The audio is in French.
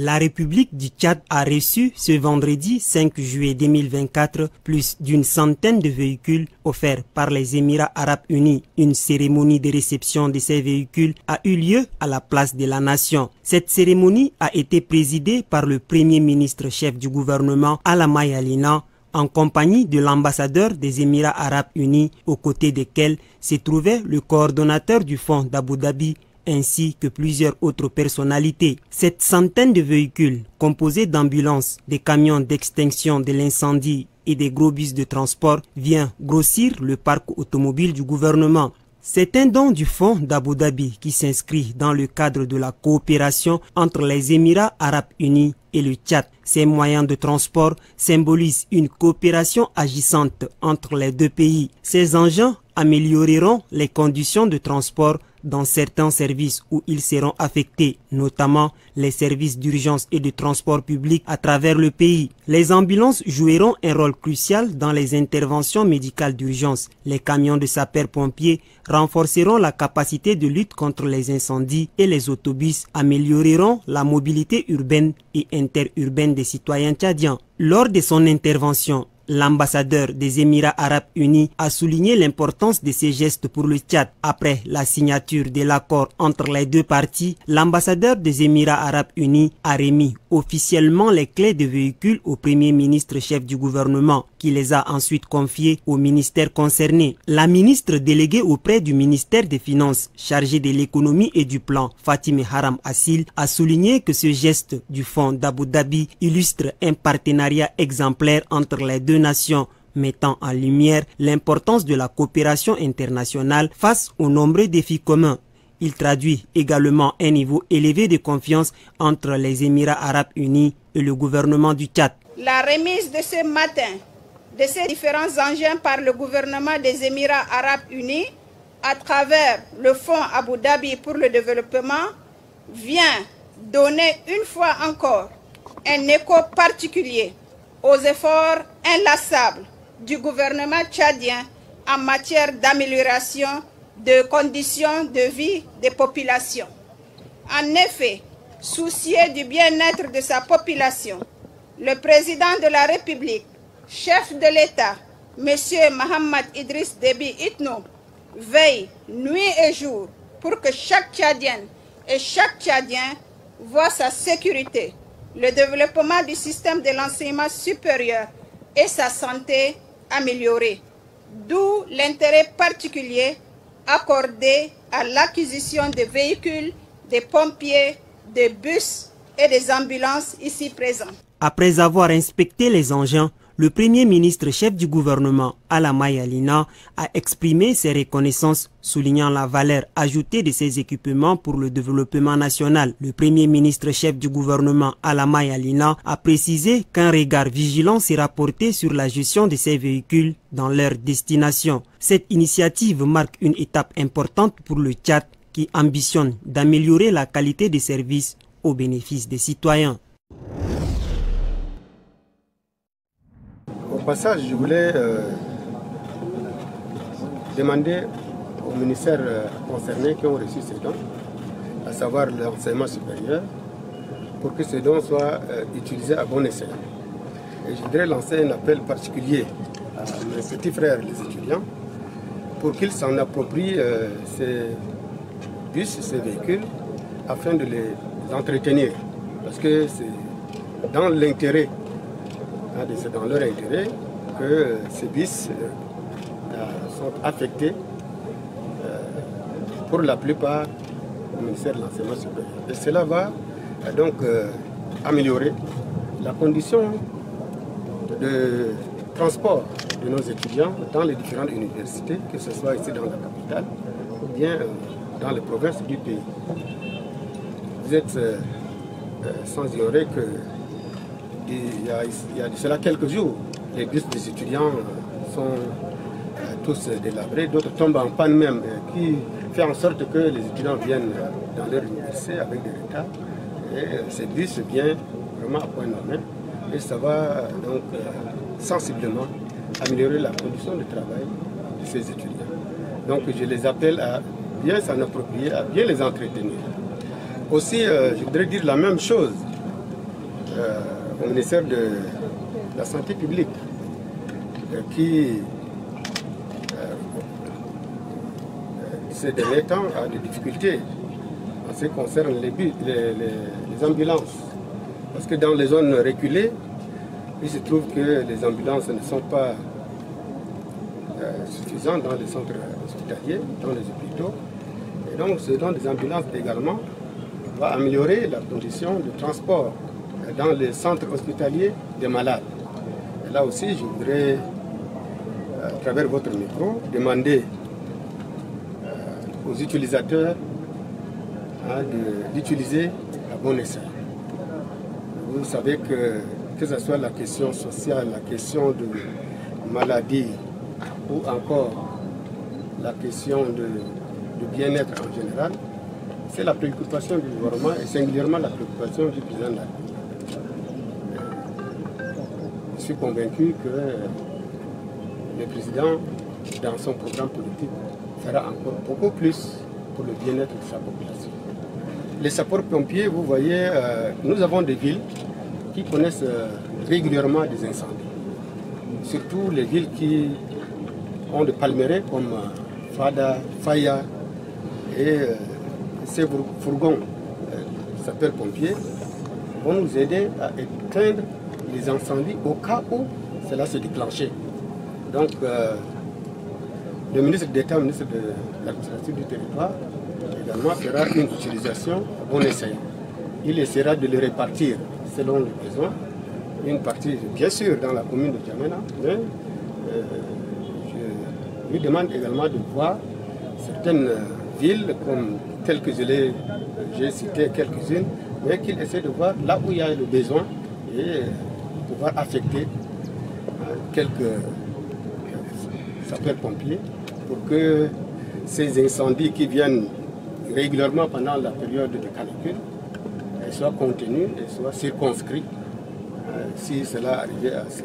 La République du Tchad a reçu ce vendredi 5 juillet 2024 plus d'une centaine de véhicules offerts par les Émirats arabes unis. Une cérémonie de réception de ces véhicules a eu lieu à la place de la Nation. Cette cérémonie a été présidée par le Premier ministre chef du gouvernement Alamai Alina, en compagnie de l'ambassadeur des Émirats arabes unis, aux côtés desquels se trouvait le coordonnateur du fonds d'Abu Dhabi, ainsi que plusieurs autres personnalités. Cette centaine de véhicules, composés d'ambulances, des camions d'extinction de l'incendie et des gros bus de transport, vient grossir le parc automobile du gouvernement. C'est un don du fonds d'Abu Dhabi qui s'inscrit dans le cadre de la coopération entre les Émirats arabes unis et le Tchad. Ces moyens de transport symbolisent une coopération agissante entre les deux pays. Ces engins amélioreront les conditions de transport dans certains services où ils seront affectés, notamment les services d'urgence et de transport public à travers le pays. Les ambulances joueront un rôle crucial dans les interventions médicales d'urgence. Les camions de sapeurs-pompiers renforceront la capacité de lutte contre les incendies et les autobus amélioreront la mobilité urbaine et interurbaine des citoyens tchadiens. Lors de son intervention, l'ambassadeur des Émirats arabes unis a souligné l'importance de ces gestes pour le Tchad. Après la signature de l'accord entre les deux parties, l'ambassadeur des Émirats arabes unis a remis officiellement les clés de véhicules au Premier ministre chef du gouvernement, qui les a ensuite confiées au ministère concerné. La ministre déléguée auprès du ministère des Finances, chargée de l'économie et du plan, Fatime Haram Assil, a souligné que ce geste du fonds d'Abu Dhabi illustre un partenariat exemplaire entre les deux nations, mettant en lumière l'importance de la coopération internationale face aux nombreux défis communs. Il traduit également un niveau élevé de confiance entre les Émirats arabes unis et le gouvernement du Tchad. La remise de ce matin de ces différents engins par le gouvernement des Émirats arabes unis à travers le fonds Abu Dhabi pour le développement vient donner une fois encore un écho particulier aux efforts inlassables du gouvernement tchadien en matière d'amélioration de conditions de vie des populations. En effet, soucieux du bien-être de sa population, le président de la République, chef de l'État, M. Mohamed Idriss Déby Itno, veille nuit et jour pour que chaque Tchadienne et chaque Tchadien voit sa sécurité, le développement du système de l'enseignement supérieur et sa santé améliorée. D'où l'intérêt particulier accordé à l'acquisition de véhicules, des pompiers, des bus et des ambulances ici présents. Après avoir inspecté les engins, le Premier ministre chef du gouvernement, Alamai Alina, a exprimé ses reconnaissances, soulignant la valeur ajoutée de ces équipements pour le développement national. Le Premier ministre chef du gouvernement, Alamai Alina, a précisé qu'un regard vigilant sera porté sur la gestion de ces véhicules dans leur destination. Cette initiative marque une étape importante pour le Tchad qui ambitionne d'améliorer la qualité des services au bénéfice des citoyens. Au passage, je voulais demander aux ministères concernés qui ont reçu ces dons, à savoir l'enseignement supérieur, pour que ces dons soient utilisés à bon escient. Et je voudrais lancer un appel particulier à mes petits frères, les étudiants, pour qu'ils s'en approprient ces bus, ces véhicules, afin de les entretenir. Parce que c'est dans l'intérêt, c'est dans leur intérêt que ces bus sont affectés pour la plupart au ministère de l'Enseignement supérieur. Et cela va donc améliorer la condition de transport de nos étudiants dans les différentes universités, que ce soit ici dans la capitale ou bien dans les provinces du pays. Vous êtes sans ignorer que il y a de cela quelques jours, les bus des étudiants sont tous délabrés, d'autres tombent en panne même, qui fait en sorte que les étudiants viennent dans leur université avec des retards. Et ces bus viennent vraiment à point nommé et ça va donc sensiblement améliorer la condition de travail de ces étudiants. Donc je les appelle à bien s'en approprier, à bien les entretenir. Aussi, je voudrais dire la même chose au ministère de la Santé publique qui, ces derniers temps, a des difficultés en ce qui concerne les ambulances. Parce que dans les zones reculées, il se trouve que les ambulances ne sont pas suffisantes dans les centres hospitaliers, dans les hôpitaux. Et donc, ce dont des ambulances également va améliorer la condition de transport dans les centres hospitaliers des malades. Et là aussi, je voudrais, à travers votre micro, demander aux utilisateurs d'utiliser à bon escient. Vous savez que ce soit la question sociale, la question de maladie ou encore la question de bien-être en général, c'est la préoccupation du gouvernement et singulièrement la préoccupation du président de la République. Je suis convaincu que le président, dans son programme politique, fera encore beaucoup plus pour le bien-être de sa population. Les sapeurs-pompiers, vous voyez, nous avons des villes qui connaissent régulièrement des incendies. Surtout les villes qui ont des palmeraies comme Fada, Faya et ces fourgons sapeurs-pompiers vont nous aider à éteindre les incendies au cas où cela se déclenchait. Donc, le ministre d'État, ministre de l'administration du territoire, également fera une utilisation bon escient. Il essaiera de les répartir selon les besoins. Une partie, bien sûr, dans la commune de Djamena, mais je lui demande également de voir certaines villes, comme telles que j'ai cité quelques-unes, mais qu'il essaie de voir là où il y a le besoin et pouvoir affecter quelques sapeurs-pompiers pour que ces incendies qui viennent régulièrement pendant la période de canicule soient contenus et soient circonscrits si cela arrivait à se